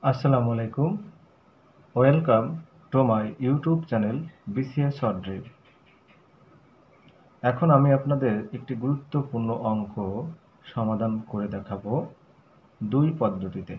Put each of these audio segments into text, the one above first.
আসসালামু আলাইকুম। Welcome to my YouTube channel BCS short drill. এখন আমি আপনাদের একটি গুরুত্বপূর্ণ অঙ্ক সমাধান করে দেখাবো দুই পদ্ধতিতে,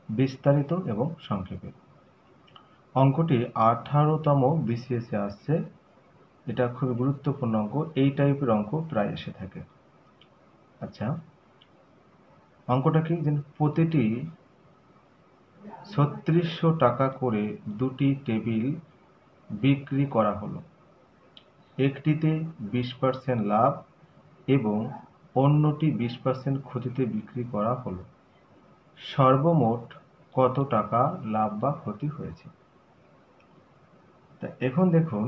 বিস্তারিত এবং সংক্ষেপে। অঙ্কটি 18তম বিসিএসে আসছে। এটা খুবই গুরুত্বপূর্ণ অঙ্ক। এই টাইপের অঙ্ক প্রায় এসে থাকে। আচ্ছা, অঙ্কটা কি, যে প্রতিটি ৩৬০০ টাকা করে দুটি টেবিল বিক্রি করা হলো। একটিতে 20% লাভ এবং অন্যটি 20% ক্ষতিতে বিক্রি করা হলো। সর্বমোট কত টাকা লাভ বা ক্ষতি হয়েছে? তা এখন দেখুন,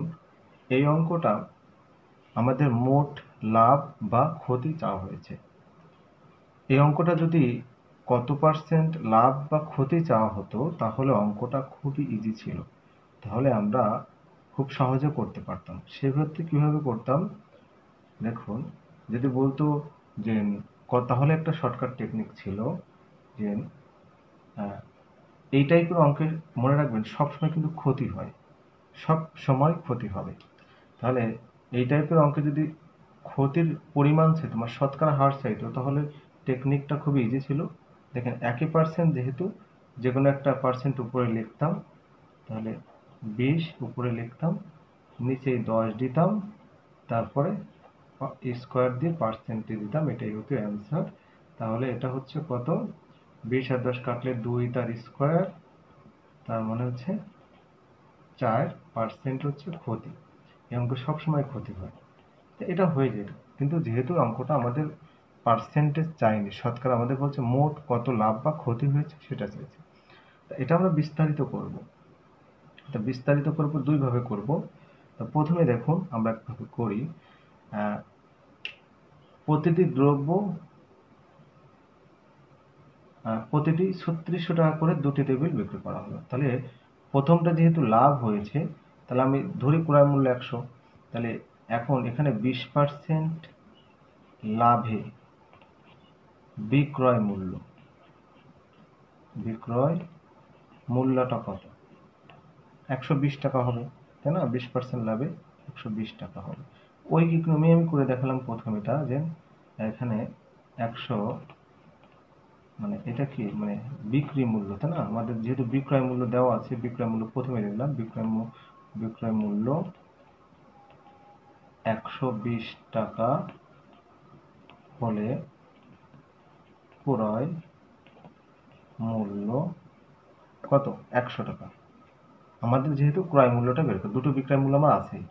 এই অঙ্কটা আমাদের মোট লাভ বা ক্ষতি চাওয়া হয়েছে। এই অঙ্কটা যদি কত পার্সেন্ট লাভ বা ক্ষতি চাওয়া হতো তাহলে অঙ্কটা খুবই ইজি ছিল, তাহলে আমরা খুব সহজে করতে পারতাম। সেক্ষেত্রে কিভাবে করতাম দেখুন, যদি বলতো যে তাহলে একটা শর্টকাট টেকনিক ছিল যে এই টাইপের অঙ্কের মনে রাখবেন সবসময় কিন্তু ক্ষতি হয়, সব সময় ক্ষতি হবে। তাহলে এই টাইপের অঙ্কে যদি ক্ষতির পরিমাণ চাইতো, মানে শতকরা হার চাইতো, তাহলে টেকনিকটা খুবই ইজি ছিল। দেখেন, 1% যেহেতু যে কোনো একটা পার্সেন্ট উপরে লিখতাম, তাহলে 20 উপরে লিখতাম, নিচে 10 দিতাম, তারপরে স্কোয়ার দিয়ে পার্সেন্টে দিতাম, এটাই হতো অ্যান্সার। তাহলে এটা হচ্ছে কত, 20 আর 10 কাটলে 2 তার স্কোয়ার, তার মানে হচ্ছে 4% হচ্ছে ক্ষতি। এই অঙ্ক সবসময় ক্ষতি হয়, তো এটা হয়ে যেত। কিন্তু যেহেতু অঙ্কটা আমাদের পার্সেন্টেজ চাইনি, শতকরা আমাদের বলছে মোট কত লাভ বা ক্ষতি হয়েছে সেটা চাইছে। এটা আমরা বিস্তারিত করব। তা বিস্তারিত করব দুইভাবে করব। তো প্রথমে দেখুন আমরা একভাবে করি। প্রতিটি দ্রব্য প্রতিটি ৩৬০০ টাকা করে দুটি টেবিল বিক্রি করা হলো। তাহলে প্রথমটা যেহেতু লাভ হয়েছে, তাহলে আমি ধরি ক্রয় মূল্য 100। তাহলে এখন এখানে 20% লাভে বিক্রয় মূল্যটা কত? 120 টাকা হবে, তাই না? 20% লাভে 120 টাকা হবে। ওই ইকোনমি আমি করে দেখালাম প্রথমেটা, যে এখানে 100, মানে এটা কি, মানে বিক্রি মূল্য, তাই না? আমাদের যেহেতু বিক্রয় মূল্য দেওয়া আছে, বিক্রয় মূল্য প্রথমে দিলাম, বিক্রয় মূল্য 120 টাকা হলে ক্রয় মূল্য কত? 100 টাকা। আমাদের যেহেতু ক্রয় মূল্যটা বের করে, দুটো বিক্রয় মূল্য আমার আছেই।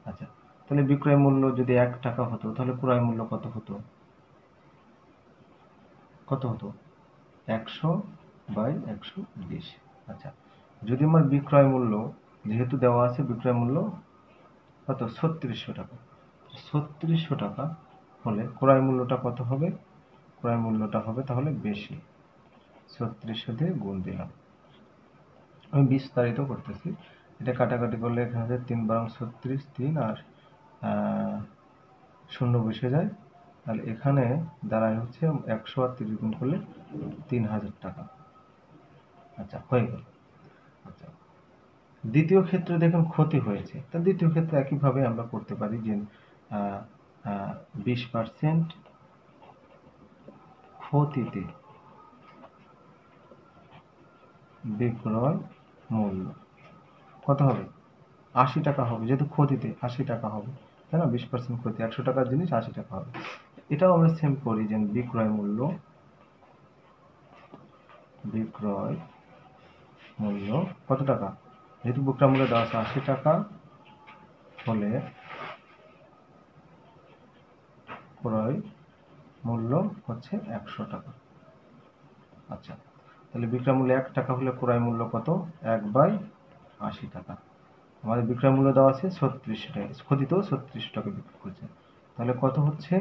আচ্ছা, তাহলে বিক্রয় মূল্য যদি 1 টাকা হতো, তাহলে ক্রয় মূল্য কত হতো? 100/120। আচ্ছা, যদি আমার বিক্রয় মূল্য যেহেতু দেওয়া আছে, বিক্রয় মূল্য কত? ৩৬০০ টাকা। ৩৬০০ টাকা হলে ক্রয় মূল্যটা কত হবে? ক্রয় মূল্যটা হবে তাহলে বেশি, ৩৬০০ দিয়ে গুণ দিলাম। আমি বিস্তারিত করতেছি। এটা কাটাকাটি করলে এখানে 3×32 3, আর শূন্য বসে যায়। তাহলে এখানে দাঁড়ায় হচ্ছে 100 আর 30 গুণ করলে 3000 টাকা। আচ্ছা, হয়ে গেল। আচ্ছা, দ্বিতীয় ক্ষেত্রে দেখুন ক্ষতি হয়েছে। তা দ্বিতীয় ক্ষেত্রে একইভাবে আমরা করতে পারি যে 20% ক্ষতিতে বিক্রয় মূল্য কত হবে? 80 টাকা হবে, যেহেতু ক্ষতিতে 80 টাকা হবে, তাই না? 20% ক্ষতি, 100 টাকার জিনিস 80 টাকা হবে। এটাও আমরা সেম করি, যে বিক্রয় মূল্য কত টাকা? যেহেতু বিক্রয় মূল্য দেওয়া আছে 80 টাকা হলে ক্রয় মূল্য হচ্ছে 100 টাকা। আচ্ছা, তাহলে বিক্রয় মূল্য 1 টাকা হলে ক্রয় মূল্য কত? 1/80 টাকা। আমাদের বিক্রয় মূল্য দেওয়া আছে ৩৬০০ টাকা, ক্ষতিতেও ৩৬০০ টাকা বিক্রি করছে, তাহলে কত হচ্ছে?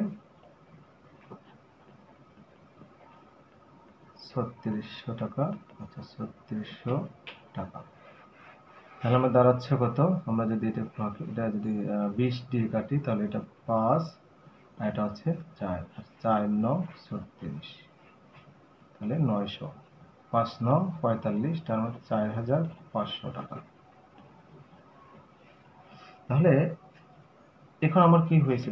৩৬০০ টাকা। আচ্ছা, ৩৬০০ টাকা। তাহলে আমার দাঁড়াচ্ছে কত? আমরা যদি এটা যদি 20 দিয়ে কাটি, তাহলে এটা 5, আর এটা হচ্ছে 4, 4×9 = 36, তাহলে 900। 5×9 = 45, তার মানে 4,500 টাকা। তাহলে এখন আমার কি হয়েছে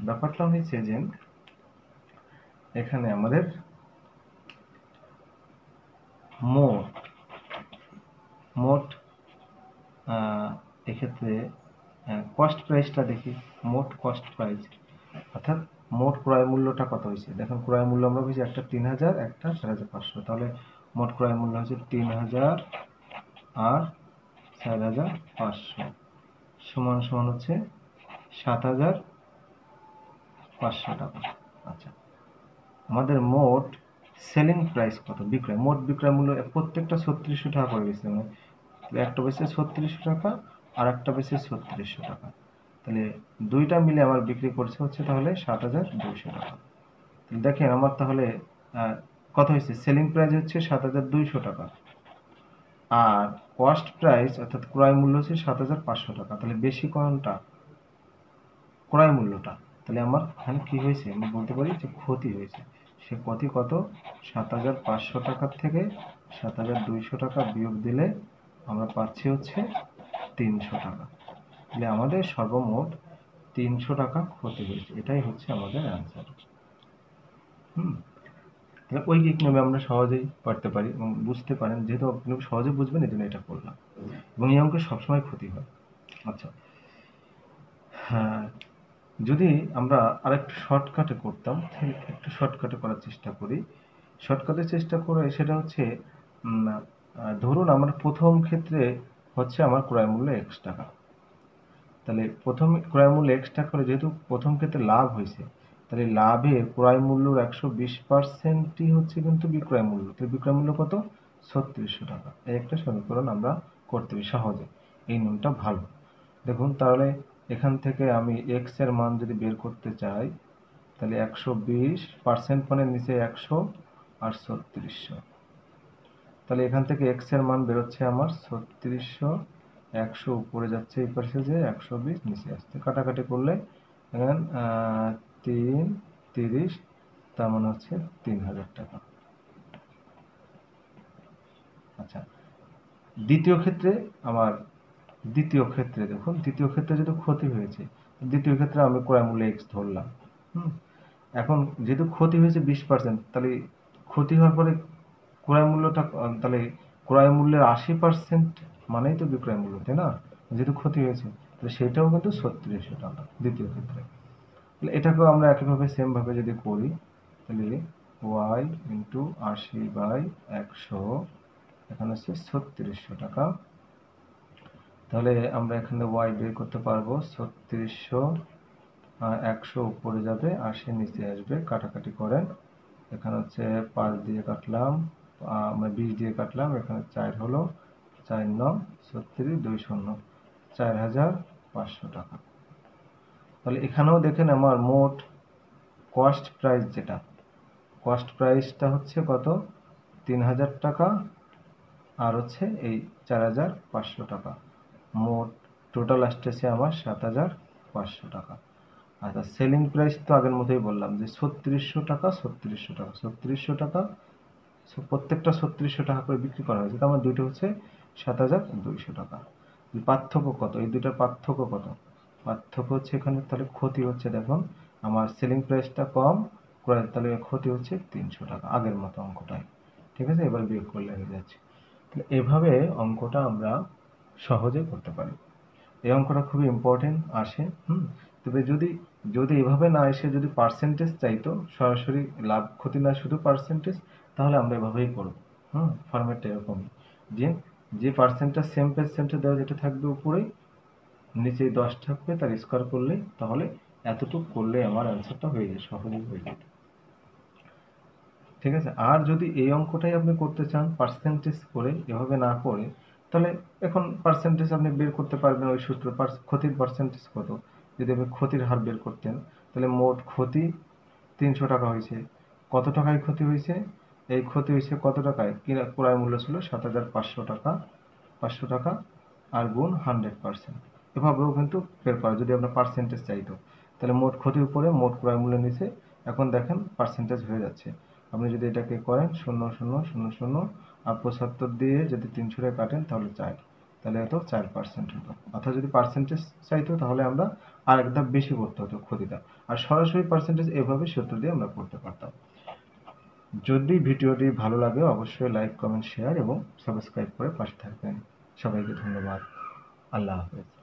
ব্যাপারটা হয়েছে যে এখানে আমাদের মোট এক্ষেত্রে কস্ট প্রাইসটা দেখি। মোট কস্ট প্রাইস অর্থাৎ মোট ক্রয় মূল্যটা কত হয়েছে। দেখুন ক্রয় মূল্য আমরা বুঝি একটা 3,000, একটা 4,500, তাহলে মোট ক্রয় মূল্য হচ্ছে 3,000 আর 4,500 সমান সমান হচ্ছে 7,500 টাকা। আচ্ছা, আমাদের মোট সেলিং প্রাইস কত, মোট বিক্রয় মূল্য প্রত্যেকটা 3600 টাকা করে গেছে, মানে একটা বেশি 3600 টাকা আর একটা বেশি 3600 টাকা, তাহলে দুইটা মিলে আমার বিক্রি করছে হচ্ছে তাহলে 7,200 টাকা। দেখেন আমার তাহলে কত হয়েছে, সেলিং প্রাইস হচ্ছে 7,200 টাকা আর কস্ট প্রাইস অর্থাৎ ক্রয় মূল্য হচ্ছে 7,500 টাকা। তাহলে বেশি কোনটা, ক্রয় মূল্যটা। তাহলে আমার এখানে কি হয়েছে, আমি বলতে পারি যে ক্ষতি হয়েছে। সে ক্ষতি কত, 7,500 টাকার থেকে 7,200 টাকা বিয়োগ দিলে আমরা পাচ্ছি হচ্ছে 300 টাকা। তাহলে আমাদের সর্বমোট 300 টাকা ক্ষতি হয়েছে, এটাই হচ্ছে আমাদের অ্যান্সার। তাহলে ঐকিক নিয়মে আমরা সহজেই পারতে পারি এবং বুঝতে পারেন, যেহেতু আপনি সহজে বুঝবেন এই জন্য এটা করলাম, এবং এই অঙ্কে সবসময় ক্ষতি হয়। আচ্ছা, হ্যাঁ, যদি আমরা আরেকটু শর্টকাটে করতাম, তাহলে একটু শর্টকাটে করার চেষ্টা করি। শর্টকাটের চেষ্টা করে সেটা হচ্ছে ধরুন আমার প্রথম ক্ষেত্রে হচ্ছে আমার ক্রয় মূল্য X টাকা। তাহলে প্রথম ক্রয় মূল্য X টাকা করে, যেহেতু প্রথম ক্ষেত্রে লাভ হয়েছে, তাহলে লাভের ক্রয় মূল্যর 120%ই হচ্ছে কিন্তু বিক্রয় মূল্য। তাহলে বিক্রয় মূল্য কত, 3600 টাকা। এই একটা সমীকরণ আমরা করতে পারি সহজে, এই নিয়মটা ভালো। দেখুন তাহলে এখান থেকে আমি x এর মান যদি বের করতে চাই, তাহলে 120% মানে নিচে 100 আর 3600, তাহলে এখান থেকে x এর মান বেরোচ্ছে আমার 3600, 100 উপরে যাচ্ছে এই পাশে, যে 120 নিচে আসছে, কাটাকাটি করলে এখানে 3 30, তার মানে হচ্ছে 3,000 টাকা। আচ্ছা, দ্বিতীয় ক্ষেত্রে দেখুন, দ্বিতীয় ক্ষেত্রে যেহেতু ক্ষতি হয়েছে, দ্বিতীয় ক্ষেত্রে আমি ক্রয় মূল্য x ধরলাম। এখন যেহেতু ক্ষতি হয়েছে 20%, তাহলে ক্ষতি হওয়ার পরে ক্রয় মূল্যটা, তাহলে ক্রয় মূল্যের 80% মানেই তো বিক্রয় মূল্য, তাই না? যেহেতু ক্ষতি হয়েছে, তাহলে সেটাও কিন্তু 3600 টাকা দ্বিতীয় ক্ষেত্রে। তাহলে এটাকেও আমরা একইভাবে সেম ভাবে যদি করি, তাহলে y × 80/100, এখানে হচ্ছে 3600 টাকা। তাহলে আমরা এখানে y বের করতে পারবো, 3600, 100 উপরে যাবে, 80 নিচে আসবে, কাটাকাটি করেন, এখানে হচ্ছে 5 দিয়ে কাটলাম, আমরা 20 দিয়ে কাটলাম, এখানে 4 হলো, 4×9 = 36, 2 শূন্য, 4,500 টাকা। তাহলে এখানেও দেখেন আমার মোট কস্ট প্রাইস, যেটা কস্ট প্রাইসটা হচ্ছে কত, 3,000 টাকা আর হচ্ছে এই 4,500 টাকা, মোট টোটাল আসতেছে আমার 7,500 টাকা। আচ্ছা, সেলিং প্রাইস তো আগের মতোই বললাম যে 3600 টাকা, 3600 টাকা, 3600 টাকা, প্রত্যেকটা 3600 টাকা করে বিক্রি করা হয়েছে, তার মানে দুইটা হচ্ছে 7,200 টাকা। পার্থক্য কত, এই দুইটার পার্থক্য কত, পার্থক্য হচ্ছে এখানে তাহলে ক্ষতি হচ্ছে, দেখুন আমার সেলিং প্রাইসটা কম, তাহলে ক্ষতি হচ্ছে 300 টাকা, আগের মতো অঙ্কটাই। ঠিক আছে, এবার বিয়োগ করলে হয়ে যাচ্ছে। এভাবে অঙ্কটা আমরা সহজে করতে পারি। এই অঙ্কটা খুবই ইম্পর্টেন্ট আসে। তবে যদি এভাবে না এসে যদি পার্সেন্টেজ চাইতো, সরাসরি লাভ ক্ষতি না শুধু পার্সেন্টেজ, তাহলে আমরা এভাবেই করব। ফরম্যাটটা এরকমই, যে পার্সেন্টটা সেম পার্সেন্টেজ দেওয়া, যেটা থাকবে উপরেই, নিচে 10 থাকবে, তার স্কোয়ার করলে, তাহলে এতটুকু করলে আমার অ্যান্সারটা হয়ে যায়, সহজেই হয়ে যায়। ঠিক আছে, আর যদি এই অঙ্কটাই আপনি করতে চান পার্সেন্টেজ করে, এভাবে না করে, তাহলে এখন পার্সেন্টেজ আপনি বের করতে পারবেন ওই সূত্র, ক্ষতির পার্সেন্টেজ কত, যদি আপনি ক্ষতির হার বের করতেন, তাহলে মোট ক্ষতি 300 টাকা হয়েছে, কত টাকায় ক্ষতি হয়েছে, এই ক্ষতি হয়েছে কত টাকায়, ক্রয় মূল্য ছিল 7,500 টাকা, 500 টাকা আর গুণ 100%, এভাবেও কিন্তু বের করা, যদি আপনার পার্সেন্টেজ চাইতো, তাহলে মোট ক্ষতির উপরে মোট ক্রয় মূল্য নিচে, এখন দেখেন পার্সেন্টেজ হয়ে যাচ্ছে। আপনি যদি এটাকে করেন 0,000 আর 75 দিয়ে যদি 300 কাটেন তাহলে 4, তাহলে এত 4% হতো। অর্থাৎ যদি পার্সেন্টেজ চাইতো তাহলে আমরা আর এক ধাপ বেশি করতে হতো ক্ষতিটা, আর সরাসরি পার্সেন্টেজ এভাবে সূত্র দিয়ে আমরা করতে পারতাম। যদি ভিডিওটি ভালো লাগে অবশ্যই লাইক, কমেন্ট, শেয়ার এবং সাবস্ক্রাইব করে পাশে থাকবেন। সবাইকে ধন্যবাদ। আল্লাহ হাফেজ।